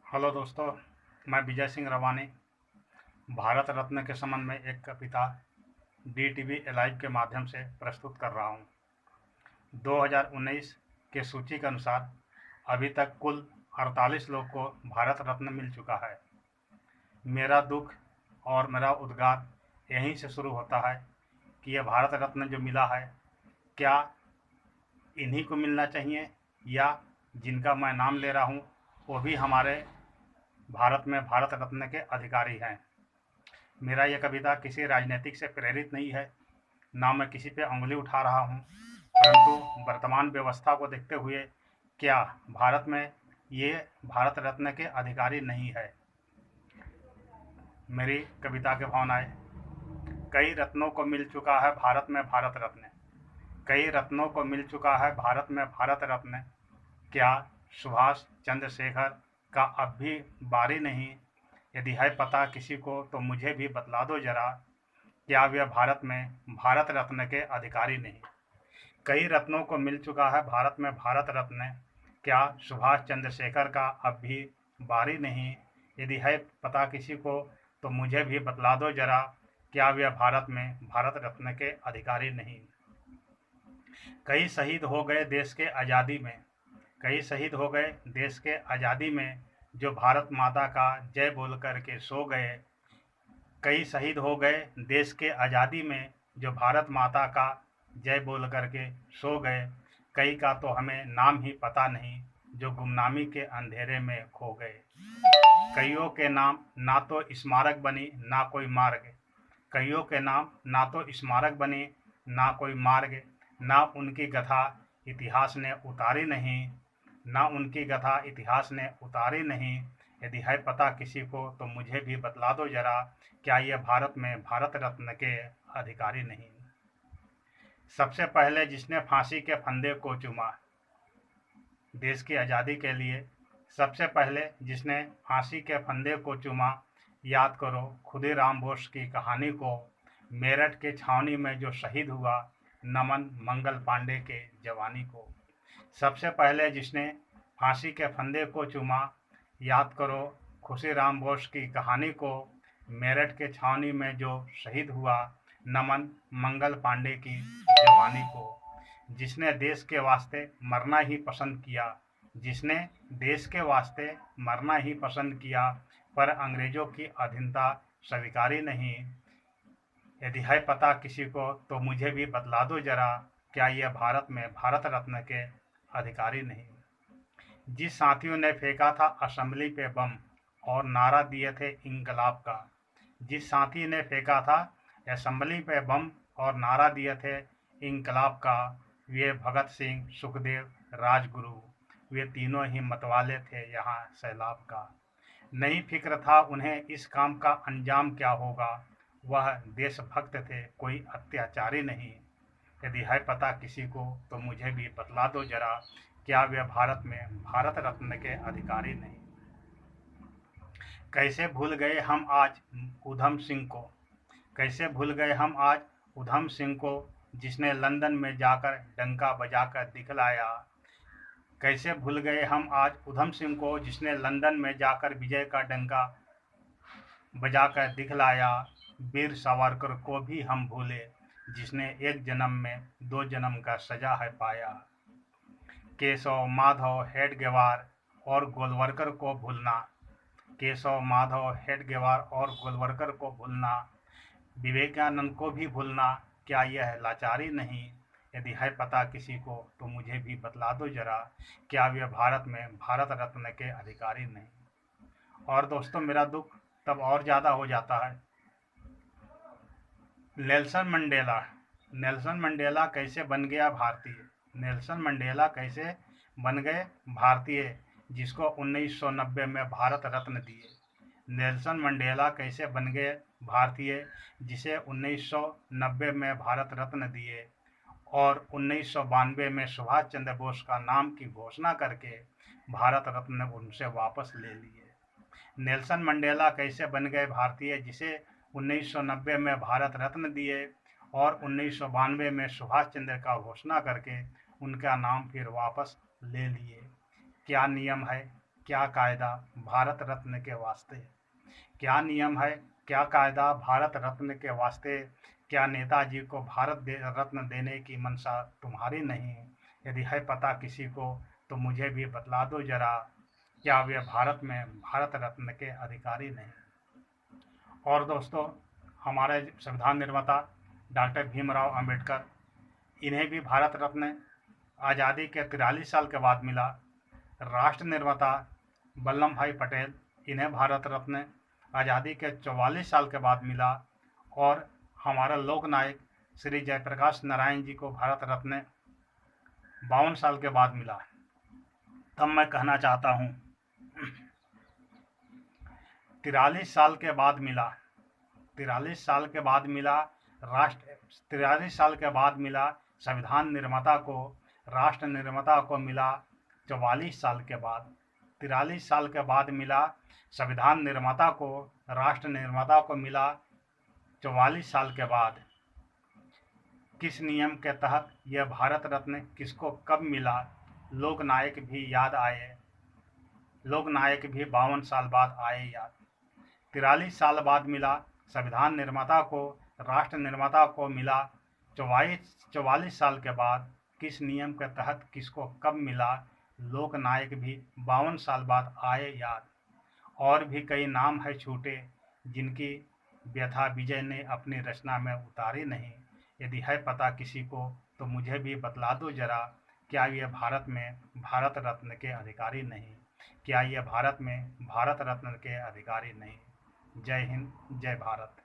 Hello दोस्तों, मैं विजय सिंह रवानी भारत रत्न के संबंध में एक कविता DTV लाइव के माध्यम से प्रस्तुत कर रहा हूँ। 2019 के सूची के अनुसार अभी तक कुल 48 लोग को भारत रत्न मिल चुका है। मेरा दुख और मेरा उद्गार यहीं से शुरू होता है कि यह भारत रत्न जो मिला है, क्या इन्हीं को मिलना चाहिए या जिनका मैं नाम ले रहा हूँ वो भी हमारे भारत में भारत रत्न के अधिकारी हैं। मेरा यह कविता किसी राजनीतिक से प्रेरित नहीं है, ना मैं किसी पे उंगली उठा रहा हूँ, परंतु वर्तमान व्यवस्था को देखते हुए क्या भारत में ये भारत रत्न के अधिकारी नहीं है। मेरी कविता के भावनाएं। कई रत्नों को मिल चुका है भारत में भारत रत्न, कई रत्नों को मिल चुका है भारत में भारत रत्न, क्या सुभाष चंद्रशेखर का अब भी बारी नहीं? यदि है पता किसी को तो मुझे भी बतला दो जरा, क्या वे भारत में भारत रत्न के अधिकारी नहीं? कई रत्नों को मिल चुका है भारत में भारत रत्न, क्या सुभाष चंद्रशेखर का अब भी बारी नहीं? यदि है पता किसी को तो मुझे भी बतला दो जरा, क्या वे भारत में भारत रत्न के अधिकारी नहीं? कई शहीद हो गए देश के आज़ादी में, कई शहीद हो गए देश के आज़ादी में, जो भारत माता का जय बोल कर के सो गए। कई शहीद हो गए देश के आज़ादी में, जो भारत माता का जय बोल करके सो गए। कई का तो हमें नाम ही पता नहीं, जो गुमनामी के अंधेरे में खो गए। कईयों के नाम ना तो स्मारक बनी ना कोई मार्ग, कईयों के नाम ना तो स्मारक बनी ना कोई मार्ग, ना उनकी गाथा इतिहास ने उतारी नहीं, ना उनकी गाथा इतिहास ने उतारी नहीं। यदि है पता किसी को तो मुझे भी बतला दो जरा, क्या ये भारत में भारत रत्न के अधिकारी नहीं? सबसे पहले जिसने फांसी के फंदे को चूमा, देश की आज़ादी के लिए सबसे पहले जिसने फांसी के फंदे को चूमा, याद करो खुदीराम बोस की कहानी को। मेरठ के छावनी में जो शहीद हुआ, नमन मंगल पांडे के जवानी को। सबसे पहले जिसने फांसी के फंदे को चूमा, याद करो खुशीराम बोस की कहानी को। मेरठ के छावनी में जो शहीद हुआ, नमन मंगल पांडे की जवानी को। जिसने देश के वास्ते मरना ही पसंद किया, जिसने देश के वास्ते मरना ही पसंद किया, पर अंग्रेजों की अधीनता स्वीकारी नहीं। यदि है पता किसी को तो मुझे भी बतला दो जरा, क्या यह भारत में भारत रत्न के अधिकारी नहीं? जिस साथियों ने फेंका था असेंबली पे बम और नारा दिए थे इंकलाब का, जिस साथी ने फेंका था असेंबली पे बम और नारा दिए थे इंकलाब का, वे भगत सिंह सुखदेव राजगुरु, वे तीनों ही मतवाले थे यहाँ सैलाब का। नहीं फिक्र था उन्हें इस काम का अंजाम क्या होगा, वह देशभक्त थे कोई अत्याचारी नहीं। यदि है पता किसी को तो मुझे भी बतला दो जरा, क्या वे भारत में भारत रत्न के अधिकारी नहीं? कैसे भूल गए हम आज उधम सिंह को, कैसे भूल गए हम आज उधम सिंह को, जिसने लंदन में जाकर डंका बजाकर दिखलाया। कैसे भूल गए हम आज उधम सिंह को, जिसने लंदन में जाकर विजय का डंका बजाकर दिखलाया। वीर सावरकर को भी हम भूले, जिसने एक जन्म में दो जन्म का सजा है पाया। केशव माधव हेडगेवार और गोलवरकर को भूलना, केशव माधव हेडगेवार और गोलवरकर को भूलना, विवेकानंद को भी भूलना, क्या यह लाचारी नहीं? यदि है पता किसी को तो मुझे भी बतला दो जरा, क्या वे भारत में भारत रत्न के अधिकारी नहीं? और दोस्तों, मेरा दुख तब और ज़्यादा हो जाता है। नेल्सन मंडेला, नेल्सन मंडेला कैसे बन गया भारतीय? नेल्सन मंडेला कैसे बन गए भारतीय, जिसको 1990 में भारत रत्न दिए? नेल्सन मंडेला कैसे बन गए भारतीय, जिसे 1990 में भारत रत्न दिए और 1992 में सुभाष चंद्र बोस का नाम की घोषणा करके भारत रत्न उनसे वापस ले लिए? नेल्सन मंडेला कैसे बन गए भारतीय, जिसे 1990 में भारत रत्न दिए और 1992 में सुभाष चंद्र का घोषणा करके उनका नाम फिर वापस ले लिए? क्या नियम है, क्या कायदा भारत रत्न के वास्ते, क्या नियम है, क्या कायदा भारत रत्न के वास्ते, क्या नेताजी को रत्न देने की मंशा तुम्हारी नहीं? यदि है पता किसी को तो मुझे भी बतला दो जरा, क्या वे भारत में भारत रत्न के अधिकारी नहीं? और दोस्तों, हमारे संविधान निर्माता डॉक्टर भीमराव अंबेडकर, इन्हें भी भारत रत्न आज़ादी के 43 साल के बाद मिला। राष्ट्र निर्माता वल्लभ भाई पटेल, इन्हें भारत रत्न आज़ादी के 44 साल के बाद मिला। और हमारा लोक नायक श्री जयप्रकाश नारायण जी को भारत रत्न 52 साल के बाद मिला। तब मैं कहना चाहता हूँ 43 साल के बाद मिला, 43 साल के बाद मिला राष्ट्र, 43 साल के बाद मिला संविधान निर्माता को, राष्ट्र निर्माता को मिला 44 साल के बाद। 43 साल के बाद मिला संविधान निर्माता को, राष्ट्र निर्माता को मिला 44 साल के बाद। किस नियम के तहत यह भारत रत्न किसको कब मिला? लोक नायक भी याद आए, लोक नायक भी 52 साल बाद आए याद। 43 साल बाद मिला संविधान निर्माता को, राष्ट्र निर्माता को मिला 44 साल के बाद। किस नियम के तहत किसको कब मिला? लोक नायक भी 52 साल बाद आए याद। और भी कई नाम है छूटे जिनकी व्यथा विजय ने अपनी रचना में उतारी नहीं। यदि है पता किसी को तो मुझे भी बतला दो जरा, क्या ये भारत में भारत रत्न के अधिकारी नहीं? क्या ये भारत में भारत रत्न के अधिकारी नहीं? जय हिंद, जय भारत।